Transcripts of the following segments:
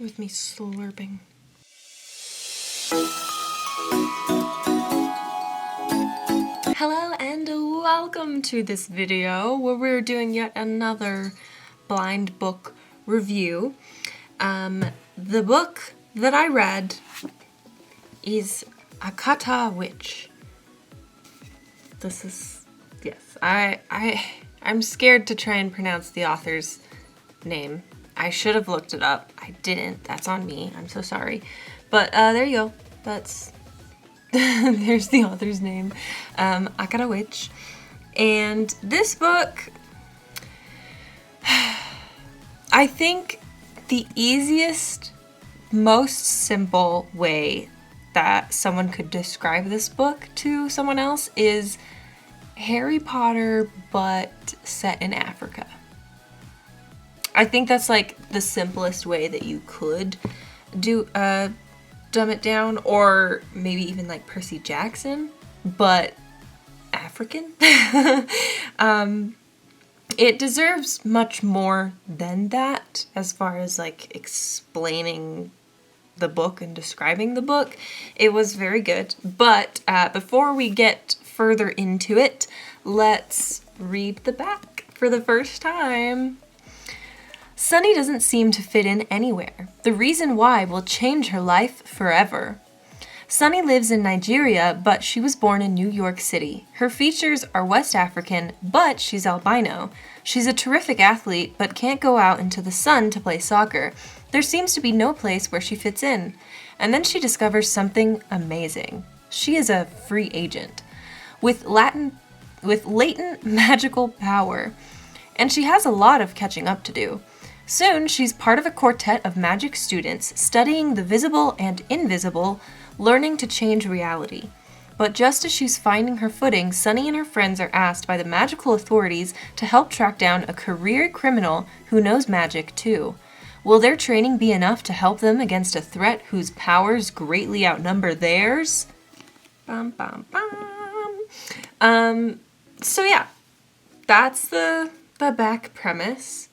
with me slurping. Hello and welcome to this video where we're doing yet another blind book review. The book that I read is Akata Witch. This is, yes, I'm scared to try and pronounce the author's name. I should have looked it up. I didn't. That's on me. I'm so sorry. But there you go. That's there's the author's name. Akata Witch. And this book, I think the easiest, most simple way that someone could describe this book to someone else is Harry Potter, but set in Africa. I think that's like the simplest way that you could do dumb it down, or maybe even like Percy Jackson, but African. It deserves much more than that as far as like explaining the book and describing the book. It was very good, but before we get further into it, let's read the back for the first time. Sunny doesn't seem to fit in anywhere. The reason why will change her life forever. Sunny lives in Nigeria, but she was born in New York City. Her features are West African, but she's albino. She's a terrific athlete, but can't go out into the sun to play soccer. There seems to be no place where she fits in. And then she discovers something amazing. She is a free agent with latent magical power, and she has a lot of catching up to do. Soon, she's part of a quartet of magic students studying the visible and invisible, learning to change reality. But just as she's finding her footing, Sunny and her friends are asked by the magical authorities to help track down a career criminal who knows magic too. Will their training be enough to help them against a threat whose powers greatly outnumber theirs? Bum, bum, bum. So yeah, that's the back premise.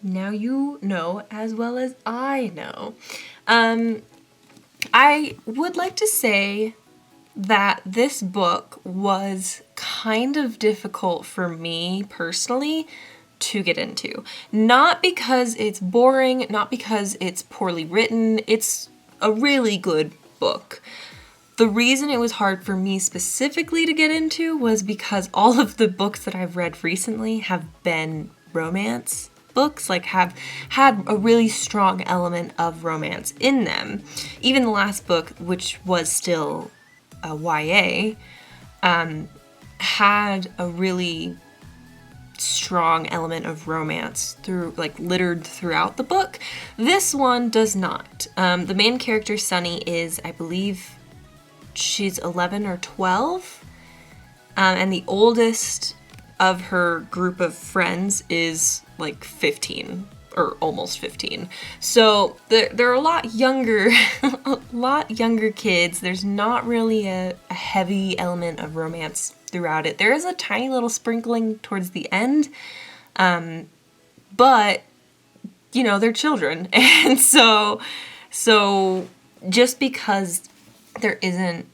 Now you know as well as I know. I would like to say that this book was kind of difficult for me personally to get into. Not because it's boring, not because it's poorly written. It's a really good book. The reason it was hard for me specifically to get into was because all of the books that I've read recently have been romance books, like have had a really strong element of romance in them. Even the last book, which was still a YA, had a really strong element of romance littered throughout the book. This one does not. The main character, Sunny, is, I believe, she's 11 or 12, and the oldest of her group of friends is like 15 or almost 15. So they're a lot younger, kids. There's not really a heavy element of romance throughout it. There is a tiny little sprinkling towards the end, but you know, they're children. And so just because there isn't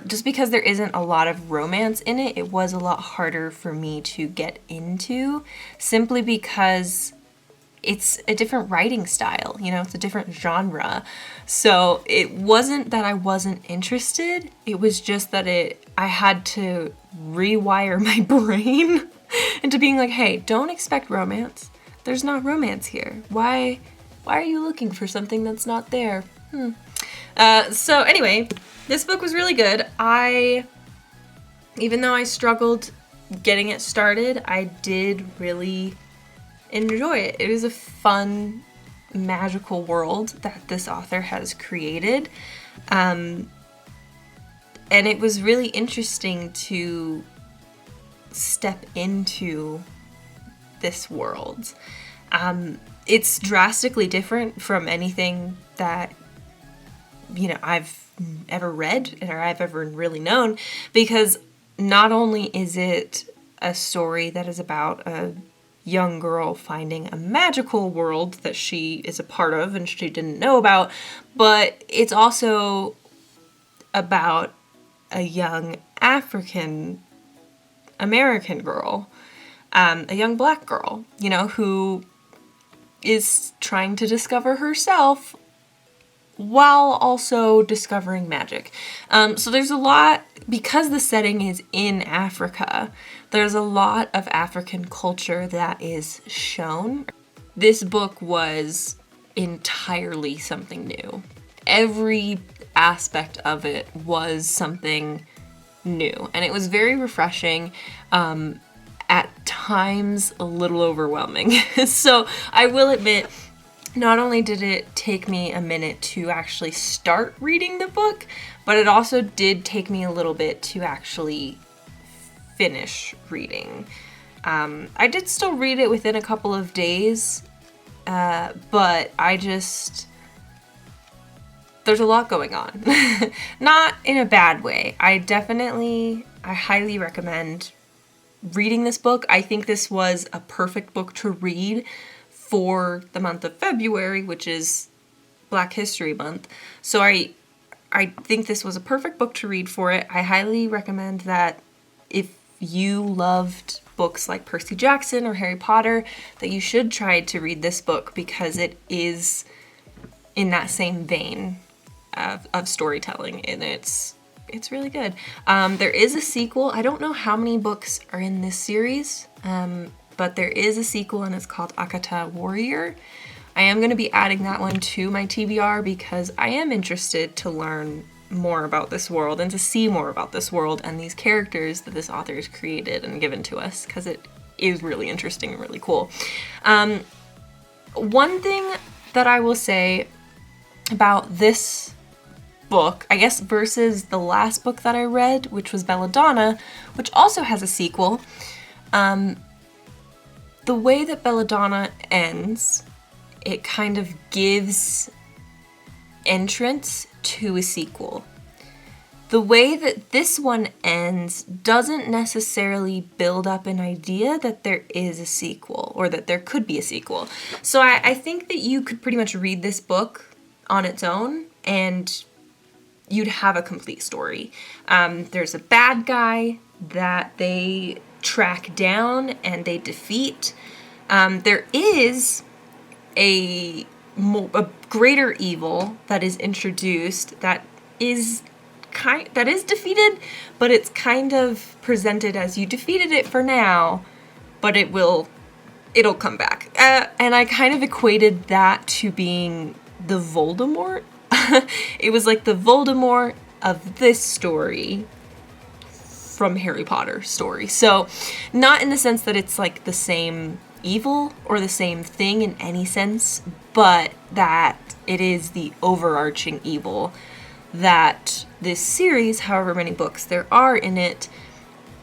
just because there isn't a lot of romance in it, it was a lot harder for me to get into, simply because it's a different writing style, you know, it's a different genre. So it wasn't that I wasn't interested, it was just that I had to rewire my brain into being like, hey, don't expect romance. There's not romance here. Why are you looking for something that's not there? So anyway, this book was really good. Even though I struggled getting it started, I did really enjoy it. It is a fun, magical world that this author has created. And it was really interesting to step into this world. It's drastically different from anything that, you know, I've ever read or I've ever really known, because not only is it a story that is about a young girl finding a magical world that she is a part of and she didn't know about, but it's also about a young African American girl, a young black girl, you know, who is trying to discover herself while also discovering magic. So there's a lot, because the setting is in Africa, there's a lot of African culture that is shown. This book was entirely something new. Every aspect of it was something new, and it was very refreshing, at times a little overwhelming. So I will admit, not only did it take me a minute to actually start reading the book, but it also did take me a little bit to actually finish reading. I did still read it within a couple of days, but there's a lot going on. Not in a bad way. I highly recommend reading this book. I think this was a perfect book to read for the month of February, which is Black History Month. So I think this was a perfect book to read for it. I highly recommend that if you loved books like Percy Jackson or Harry Potter, that you should try to read this book, because it is in that same vein of storytelling, and it's really good. There is a sequel. I don't know how many books are in this series, but there is a sequel, and it's called Akata Warrior. I am going to be adding that one to my TBR because I am interested to learn more about this world and to see more about this world and these characters that this author has created and given to us, because it is really interesting and really cool. One thing that I will say about this book, I guess, versus the last book that I read, which was Belladonna, which also has a sequel, the way that Belladonna ends, it kind of gives entrance to a sequel. The way that this one ends doesn't necessarily build up an idea that there is a sequel or that there could be a sequel. So I think that you could pretty much read this book on its own and you'd have a complete story. There's a bad guy that they track down and they defeat. There is a greater evil that is introduced that is defeated, but it's kind of presented as you defeated it for now, but it'll come back. And I kind of equated that to being the Voldemort. It was like the Voldemort of this story from Harry Potter story. So not in the sense that it's like the same evil or the same thing in any sense, but that it is the overarching evil that this series, however many books there are in it,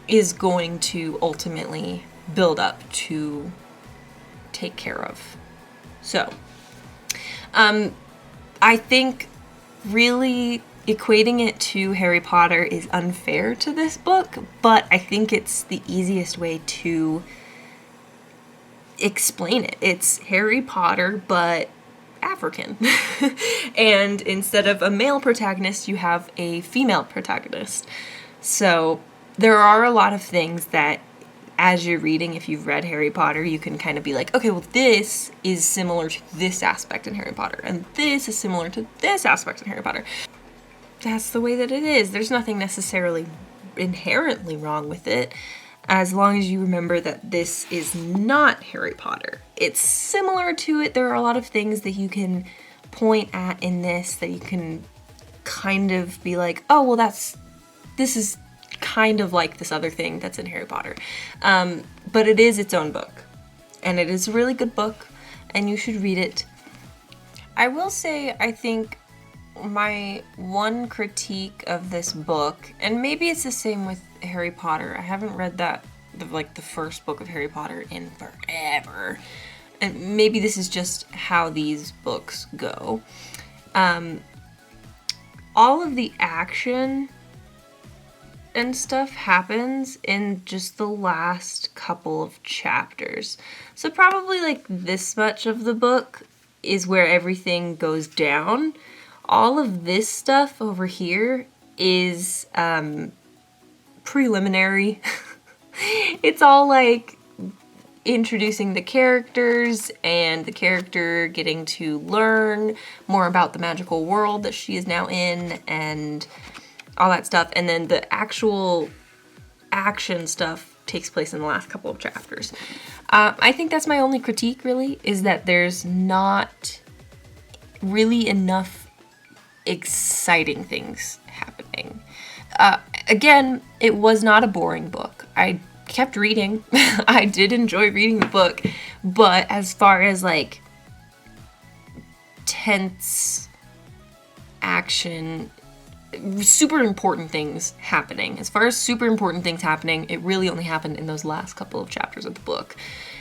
is going to ultimately build up to take care of. So, I think really equating it to Harry Potter is unfair to this book, but I think it's the easiest way to explain it. It's Harry Potter, but African. And instead of a male protagonist, you have a female protagonist. So there are a lot of things that as you're reading, if you've read Harry Potter, you can kind of be like, okay, well, this is similar to this aspect in Harry Potter, and this is similar to this aspect in Harry Potter. That's the way that it is. There's nothing necessarily inherently wrong with it, as long as you remember that this is not Harry Potter. It's similar to it. There are a lot of things that you can point at in this that you can kind of be like, oh, well, this is kind of like this other thing that's in Harry Potter. But it is its own book, and it is a really good book, and you should read it. I will say, I think my one critique of this book, and maybe it's the same with Harry Potter. I haven't read the first book of Harry Potter in forever. And maybe this is just how these books go. All of the action and stuff happens in just the last couple of chapters. So probably like this much of the book is where everything goes down. All of this stuff over here is preliminary. It's all like introducing the characters and the character getting to learn more about the magical world that she is now in and all that stuff. And then the actual action stuff takes place in the last couple of chapters. I think that's my only critique, really, is that there's not really enough exciting things happening. Again, it was not a boring book. I kept reading. I did enjoy reading the book, but as far as like tense action, super important things happening. As far as super important things happening, it really only happened in those last couple of chapters of the book.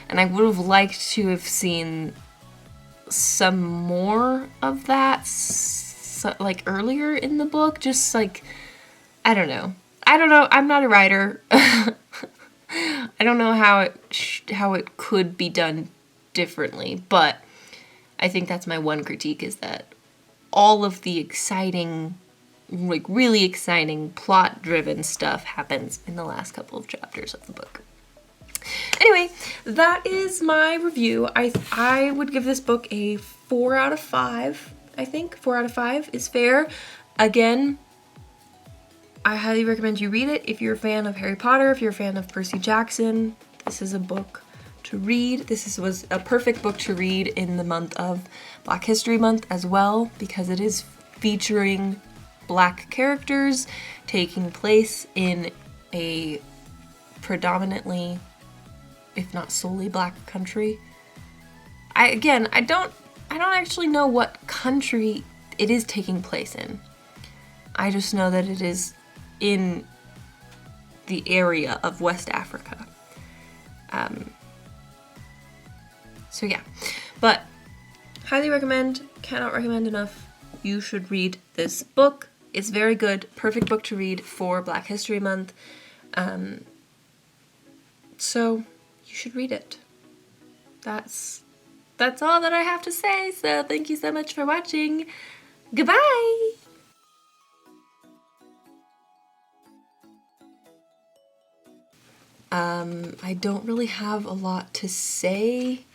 And I would have liked to have seen some more of that, like earlier in the book. Just like, I don't know. I'm not a writer. I don't know how it could be done differently, but I think that's my one critique, is that all of the exciting, like really exciting plot-driven stuff happens in the last couple of chapters of the book. Anyway, that is my review. I would give this book a 4 out of 5. I think 4 out of 5 is fair. Again, I highly recommend you read it if you're a fan of Harry Potter, if you're a fan of Percy Jackson. This is a book to read. This was a perfect book to read in the month of Black History Month as well, because it is featuring Black characters taking place in a predominantly, if not solely, Black country. I don't actually know what country it is taking place in. I just know that it is in the area of West Africa. So yeah, but highly recommend, cannot recommend enough. You should read this book. It's very good, perfect book to read for Black History Month. So you should read it. That's all that I have to say. So thank you so much for watching. Goodbye. I don't really have a lot to say